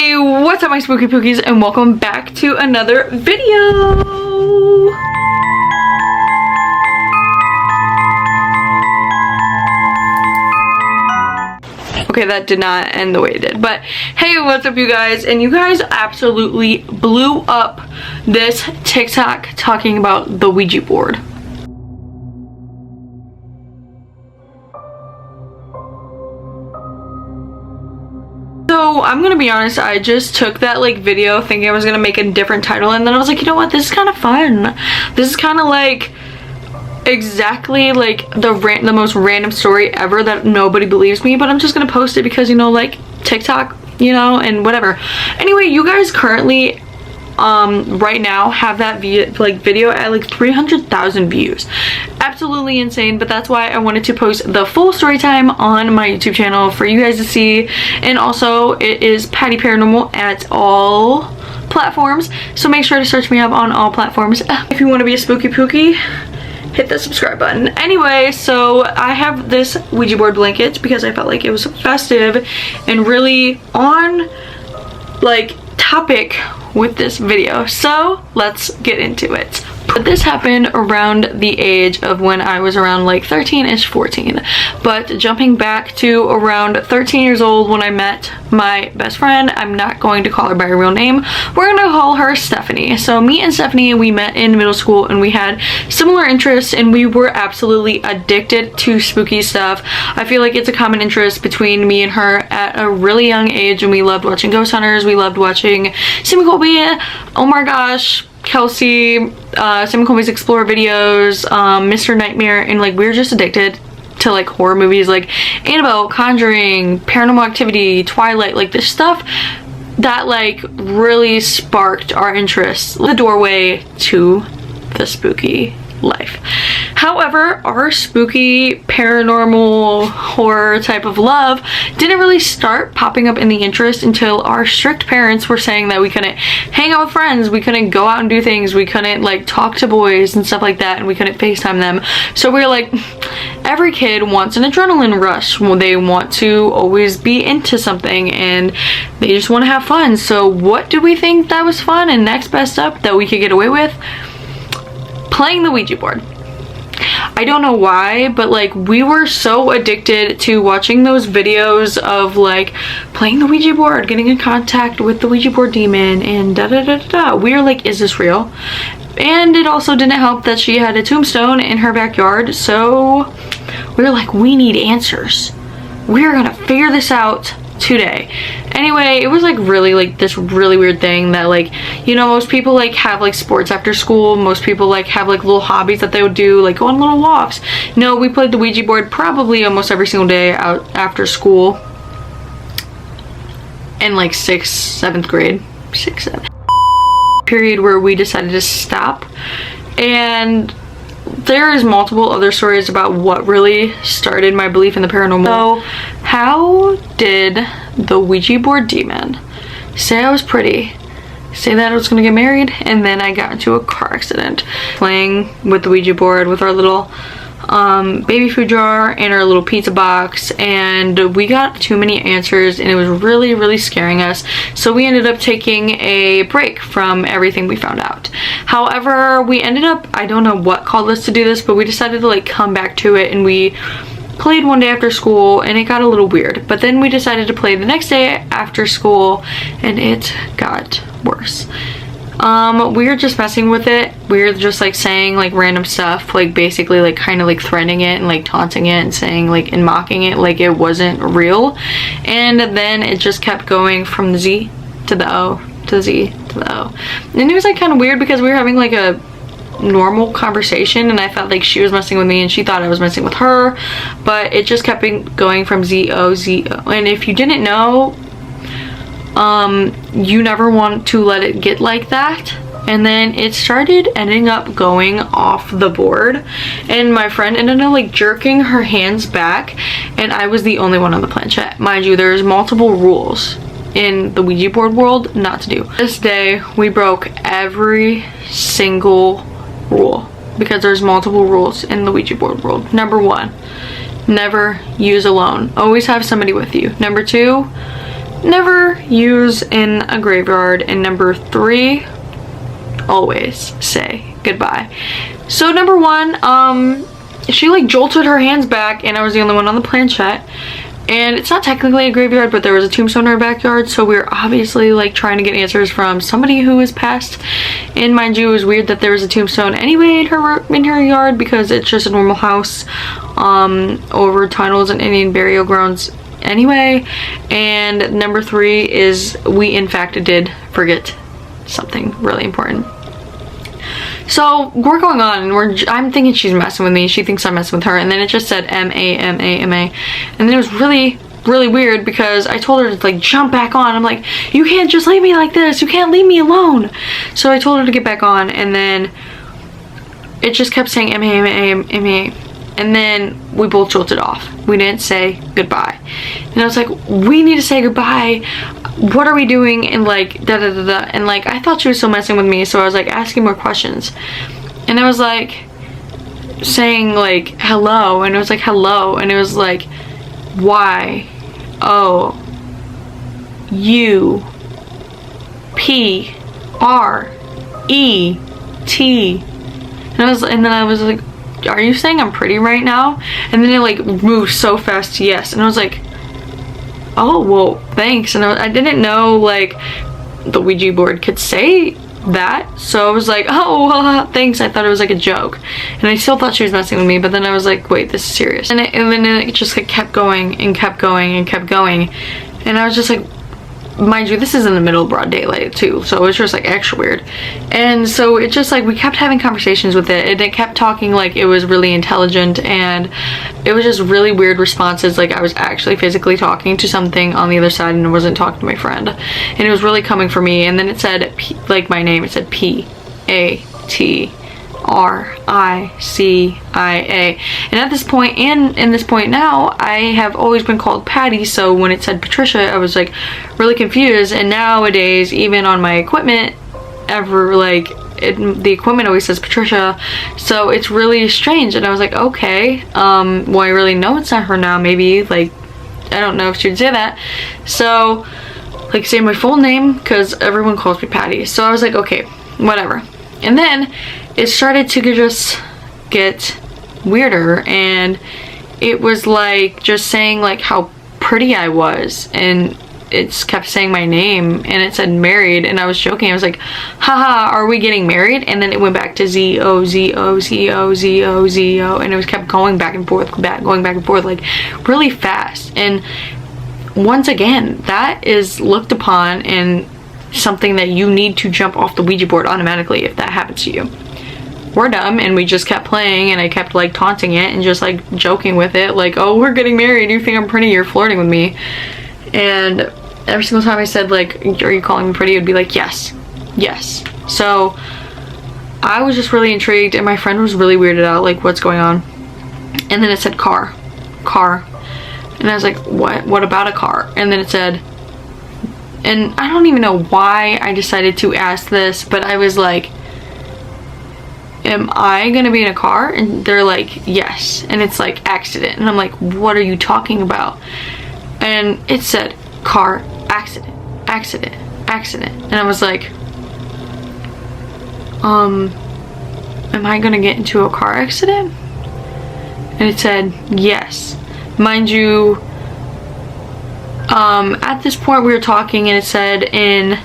Hey, what's up my spooky pookies, and welcome back to another video. Okay, that did not end the way it did, but hey, what's up you guys? And you guys absolutely blew up this TikTok talking about the Ouija board. So I'm gonna be honest, I just took that video thinking I was gonna make a different title, and then I was like, you know what, this is kind of fun. This is kind of like exactly like the most random story ever that nobody believes me, but I'm just gonna post it because, you know, like TikTok, you know, and whatever. Anyway, you guys currently right now have that video at like 300,000 views. Absolutely insane, but that's why I wanted to post the full story time on my YouTube channel for you guys to see. And also it is Patty Paranormal at all platforms, so make sure to search me up on all platforms. If you want to be a spooky pookie, hit the subscribe button. Anyway, so I have this Ouija board blanket because I felt like it was festive and really on like topic with this video, so let's get into it. But this happened around the age of when I was around like 13ish, 14. But jumping back to around 13 years old when I met my best friend, I'm not going to call her by her real name, we're gonna call her Stephanie. So me and Stephanie, we met in middle school and we had similar interests, and we were absolutely addicted to spooky stuff. I feel like it's a common interest between me and her at a really young age, and we loved watching Ghost Hunters, we loved watching Sim Colby, oh my gosh, Kelsey, Sim Colby's Explore videos, Mr. Nightmare, and like we were just addicted to like horror movies like Annabelle, Conjuring, Paranormal Activity, Twilight, like this stuff that like really sparked our interest, the doorway to the spooky life. However, our spooky paranormal horror type of love didn't really start popping up in the interest until our strict parents were saying that we couldn't hang out with friends, we couldn't go out and do things, we couldn't like talk to boys and stuff like that, and we couldn't FaceTime them. So we were like, every kid wants an adrenaline rush. Well, they want to always be into something and they just want to have fun. So what do we think that was fun and next best up that we could get away with? Playing the Ouija board. I don't know why, but like we were so addicted to watching those videos of like playing the Ouija board, getting in contact with the Ouija board demon, and da da da da da. We were like, is this real? And it also didn't help that she had a tombstone in her backyard, so we were like, we need answers. We're gonna figure this out today. Anyway, it was like really like this really weird thing that like, you know, most people like have like sports after school, most people like have like little hobbies that they would do, like go on little walks. No, we played the Ouija board probably almost every single day out after school in like 6th, 7th grade, 6th, 7th period where we decided to stop. And there is multiple other stories about what really started my belief in the paranormal. So how did the Ouija board demon say I was pretty, say that I was gonna get married, and then I got into a car accident playing with the Ouija board with our little baby food jar and our little pizza box, and we got too many answers and it was really scaring us, so we ended up taking a break from everything we found out. However, we ended up, I don't know what called us to do this, but we decided to like come back to it, and we played one day after school and it got a little weird, but then we decided to play the next day after school and it got worse. We were just messing with it. We were just like saying like random stuff, like basically like kind of like threatening it and like taunting it and saying like and mocking it like it wasn't real. And then it just kept going from the Z to the O to the Z to the O. And it was like kind of weird because we were having like a normal conversation and I felt like she was messing with me and she thought I was messing with her, but it just kept going from Z-O, Z-O. And if you didn't know, you never want to let it get like that. And then it started ending up going off the board, and my friend ended up like jerking her hands back, and I was the only one on the planchette. Mind you, there's multiple rules in the Ouija board world not to do. This day we broke every single rule because there's multiple rules in the Ouija board world. Number 1, never use alone. Always have somebody with you. Number 2, never use in a graveyard. And number 3, always say goodbye. So number 1, she like jolted her hands back and I was the only one on the planchette. And it's not technically a graveyard, but there was a tombstone in our backyard, so we were obviously like trying to get answers from somebody who was passed. And mind you, it was weird that there was a tombstone anyway in her yard, because it's just a normal house over tunnels and Indian burial grounds anyway. And number 3 is we in fact did forget something really important. So we're going on and I'm thinking she's messing with me. She thinks I'm messing with her. And then it just said M-A, M-A, M-A. And then it was really, really weird because I told her to like jump back on. I'm like, you can't just leave me like this. You can't leave me alone. So I told her to get back on, and then it just kept saying M-A, M-A, M-A. And then we both jolted off. We didn't say goodbye. And I was like, we need to say goodbye. What are we doing? And like da da da da. And like I thought she was still messing with me, so I was like asking more questions. And I was like saying like hello, and it was like hello, and it was like Y O U P R E T. And then I was like, are you saying I'm pretty right now? And then it like moved so fast, yes. And I was like, oh well, thanks. And I didn't know like the Ouija board could say that, so I was like, oh thanks. I thought it was like a joke, and I still thought she was messing with me, but then I was like, wait, this is serious. And then it just like kept going and kept going and kept going, and I was just like, mind you, this is in the middle of broad daylight too, so it was just like extra weird. And so it just like we kept having conversations with it, and it kept talking like it was really intelligent, and it was just really weird responses, like I was actually physically talking to something on the other side and I wasn't talking to my friend, and it was really coming for me. And then it said like my name, it said P-A-T R-I-C-I-A. And at this point, and in this point now, I have always been called Patty, so when it said Patricia, I was like really confused. And nowadays, even on my equipment, the equipment always says Patricia, so it's really strange. And I was like, okay, well I really know it's not her now. Maybe like, I don't know if she would say that, so like say my full name, because everyone calls me Patty. So I was like, okay, whatever. And then it started to just get weirder, and it was like just saying like how pretty I was, and it kept saying my name, and it said married, and I was joking. I was like, haha, are we getting married? And then it went back to Z-O, Z-O, Z-O, Z-O, Z-O, and it was kept going back and forth, going back and forth like really fast. And once again, that is looked upon and something that you need to jump off the Ouija board automatically if that happens to you. We're dumb, and we just kept playing, and I kept like taunting it and just like joking with it, like, oh, we're getting married, you think I'm pretty, you're flirting with me. And every single time I said like, are you calling me pretty, it would be like, yes, yes. So I was just really intrigued, and my friend was really weirded out, like, what's going on? And then it said car, and I was like, what about a car? And then it said, and I don't even know why I decided to ask this, but I was like, am I gonna be in a car? And they're like, yes. And it's like accident, and I'm like, what are you talking about? And it said car accident, accident, accident. And I was like, am I gonna get into a car accident? And it said yes. Mind you, at this point we were talking, and it said in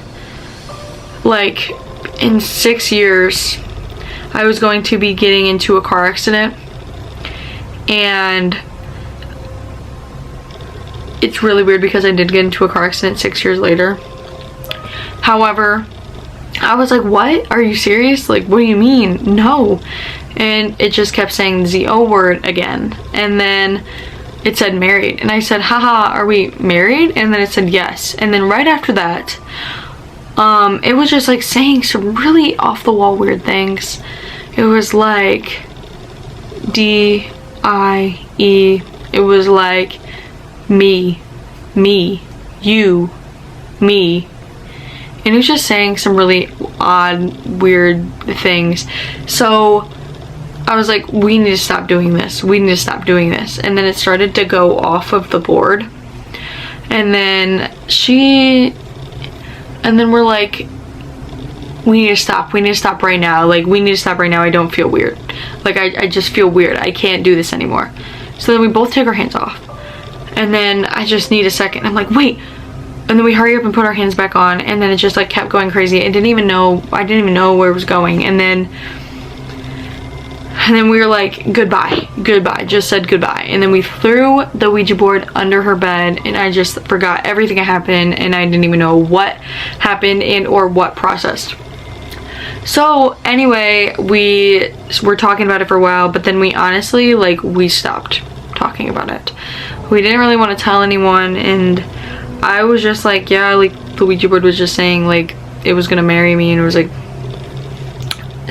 6 years I was going to be getting into a car accident. And it's really weird because I did get into a car accident 6 years later. However, I was like, what? Are you serious? Like, what do you mean? No. And it just kept saying the Z-O word again. And then it said married, and I said, haha, are we married? And then it said yes. And then right after that, it was just like saying some really off the wall weird things. It was like D-I-E. It was like me, you, me. And it was just saying some really odd, weird things. So I was like, we need to stop doing this. We need to stop doing this. And then it started to go off of the board. And then and then we're like, we need to stop right now, like we need to stop right now. I don't feel weird, like I just feel weird, I can't do this anymore. So then we both take our hands off, and then I just need a second. I'm like, wait, and then we hurry up and put our hands back on, and then it just like kept going crazy. I didn't even know where it was going. And then we were like, goodbye, just said goodbye. And then we threw the Ouija board under her bed, and I just forgot everything that happened, and I didn't even know what happened and or what processed. So anyway, we were talking about it for a while, but then we honestly, like, we stopped talking about it. We didn't really want to tell anyone, and I was just like, yeah, like the Ouija board was just saying like it was gonna marry me, and it was like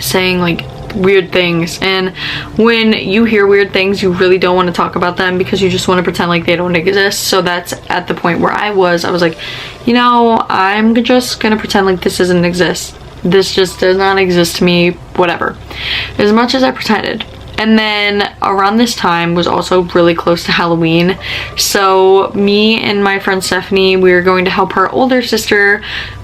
saying like weird things. And when you hear weird things, you really don't want to talk about them because you just want to pretend like they don't exist. So that's at the point where I was like, you know, I'm just gonna pretend like this doesn't exist. This just does not exist to me, whatever. As much as I pretended. And then around this time was also really close to Halloween. So me and my friend Stephanie, we were going to help her older sister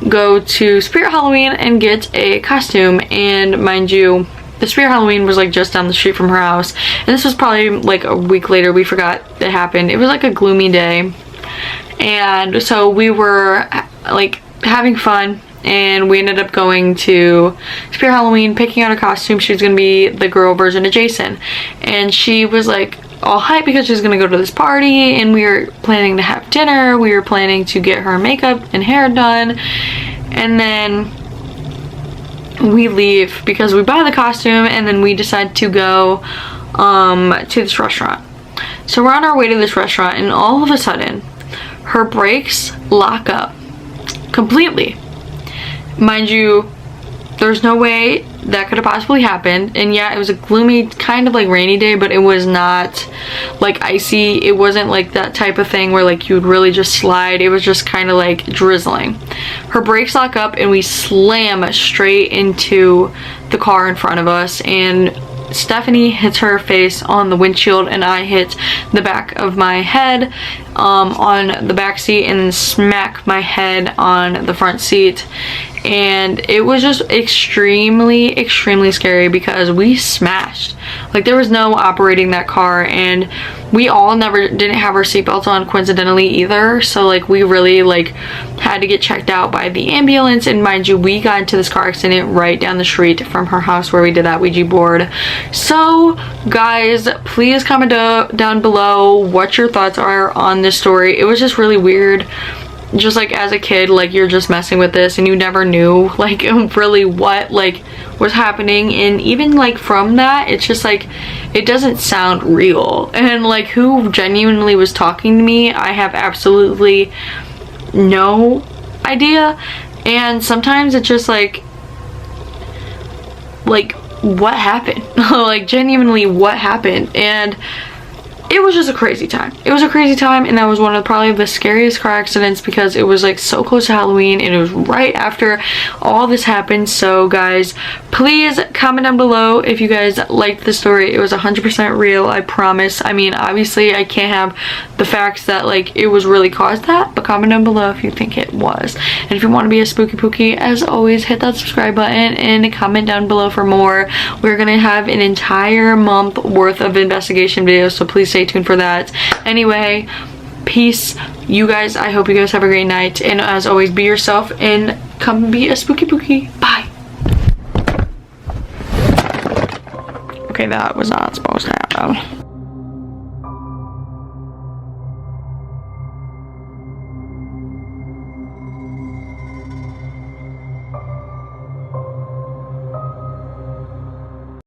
go to Spirit Halloween and get a costume. And mind you, the Spirit Halloween was like just down the street from her house. And this was probably like a week later. We forgot it happened. It was like a gloomy day. And so we were like having fun. And we ended up going to Spirit Halloween, picking out a costume. She was gonna be the girl version of Jason, and she was like all hyped because she was gonna go to this party, and we were planning to have dinner. We were planning to get her makeup and hair done, and then we leave because we buy the costume, and then we decide to go to this restaurant. So we're on our way to this restaurant, and all of a sudden her brakes lock up completely. Mind you, there's no way that could have possibly happened. And yeah, it was a gloomy, kind of like rainy day, but it was not like icy. It wasn't like that type of thing where like you would really just slide. It was just kind of like drizzling. Her brakes lock up and we slam straight into the car in front of us, and Stephanie hits her face on the windshield, and I hit the back of my head on the back seat, and then smack my head on the front seat. And it was just extremely scary because we smashed. Like there was no operating that car, and we all didn't have our seatbelts on coincidentally either. So like we really like had to get checked out by the ambulance. And mind you, we got into this car accident right down the street from her house where we did that Ouija board. So guys, please comment down below what your thoughts are on this story. It was just really weird. Just like as a kid, like you're just messing with this and you never knew like really what like was happening. And even like from that, it's just like it doesn't sound real. And like who genuinely was talking to me, I have absolutely no idea. And sometimes it's just like what happened? Like genuinely what happened? And it was just a crazy time. It was a crazy time, and that was one of probably the scariest car accidents because it was like so close to Halloween, and it was right after all this happened. So guys, please comment down below if you guys liked the story. It was 100% real, I promise. I mean, obviously I can't have the facts that like it was really caused that, but comment down below if you think it was. And if you want to be a spooky pookie, as always, hit that subscribe button and comment down below for more. We're gonna have an entire month worth of investigation videos, so please stay tuned for that. Anyway, peace, you guys. I hope you guys have a great night, and as always, be yourself and come be a spooky pookie. Bye. Okay, that was not supposed to happen.